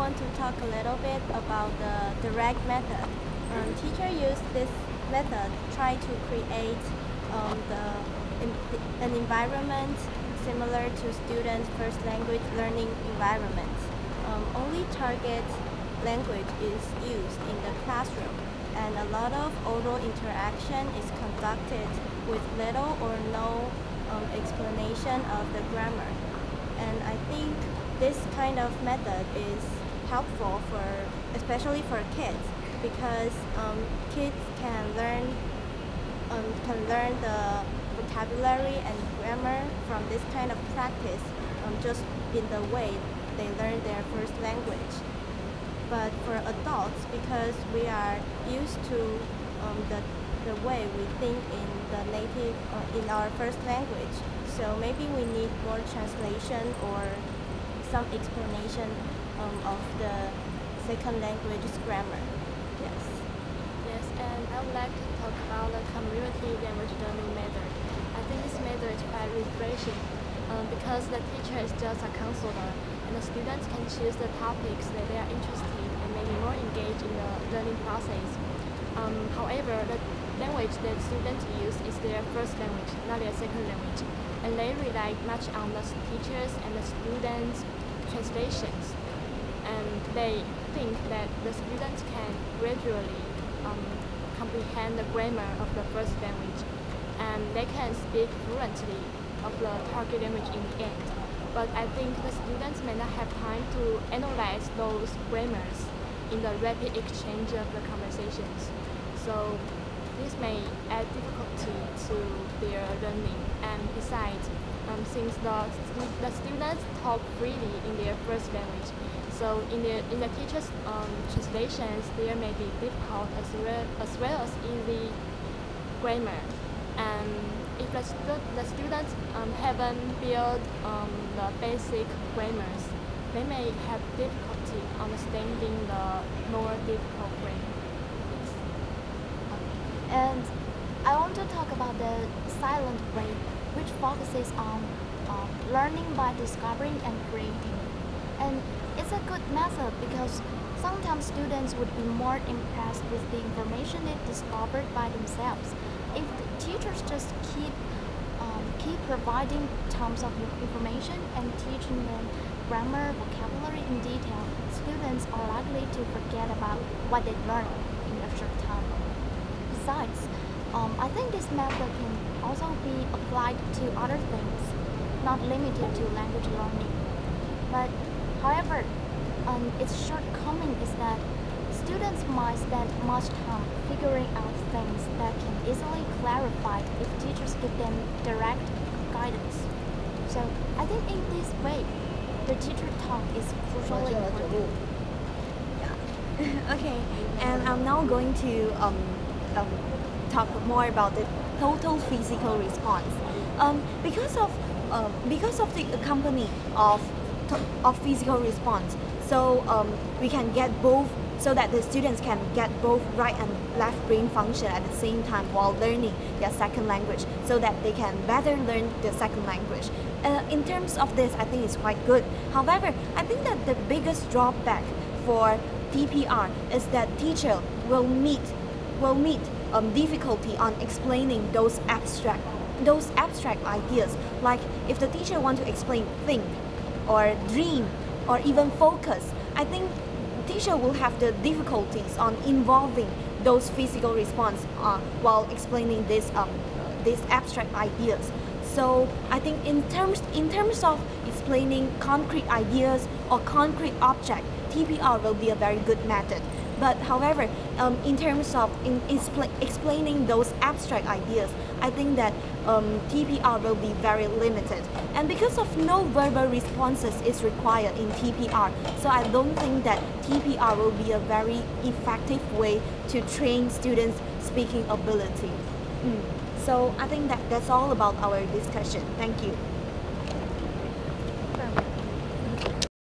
want to talk a little bit about the direct method. Teacher use this method try to create an environment similar to students' first language learning environment. Only target language is used in the classroom, and a lot of oral interaction is conducted with little or no explanation of the grammar. And I think this kind of method is helpful especially for kids, because kids can learn the vocabulary and grammar from this kind of practice, just in the way they learn their first language. But for adults, because we are used to the way we think in the native in our first language, so maybe we need more translation or some explanation of the second language's grammar. Yes. Yes, and I would like to talk about the community language learning method. I think this method is quite refreshing because the teacher is just a counselor, and the students can choose the topics that they are interested in and maybe more engaged in the learning process. However, the language that students use is their first language, not their second language, and they rely much on the teachers and the students' translations. And they think that the students can gradually comprehend the grammar of the first language, and they can speak fluently of the target language in the end. But I think the students may not have time to analyze those grammars in the rapid exchange of the conversations. So this may add difficulty to their learning. And besides, since the students talk freely in their first language, so in the teacher's translations, there may be difficult as well as easy grammar. And if the students haven't built the basic grammars, they may have difficulty understanding the more difficult grammar. And I want to talk about the silent way, which focuses on learning by discovering and creating. And it's a good method because sometimes students would be more impressed with the information they discovered by themselves. If the teachers just keep providing tons of information and teaching them grammar, vocabulary in detail, students are likely to forget about what they learned in a short time. Besides, I think this method can also be applied to other things, not limited to language learning. But however, its shortcoming is that students might spend much time figuring out things that can easily clarified if teachers give them direct guidance. So I think in this way, the teacher talk is crucially important. Yeah. Okay, and I'm now going to talk more about the total physical response. Because of the accompany of physical response, so we can get both, so that the students can get both right and left brain function at the same time while learning their second language, so that they can better learn the second language. In terms of this, I think it's quite good. However, I think that the biggest drawback for TPR is that teacher will meet difficulty on explaining those abstract ideas. Like if the teacher want to explain think or dream or even focus, I think teacher will have the difficulties on involving those physical response while explaining these abstract ideas. So I think in terms of explaining concrete ideas or concrete object, TPR will be a very good method. But however, in terms of explaining those abstract ideas, I think that TPR will be very limited. And because of no verbal responses is required in TPR, so I don't think that TPR will be a very effective way to train students' speaking ability. So I think that's all about our discussion. Thank you.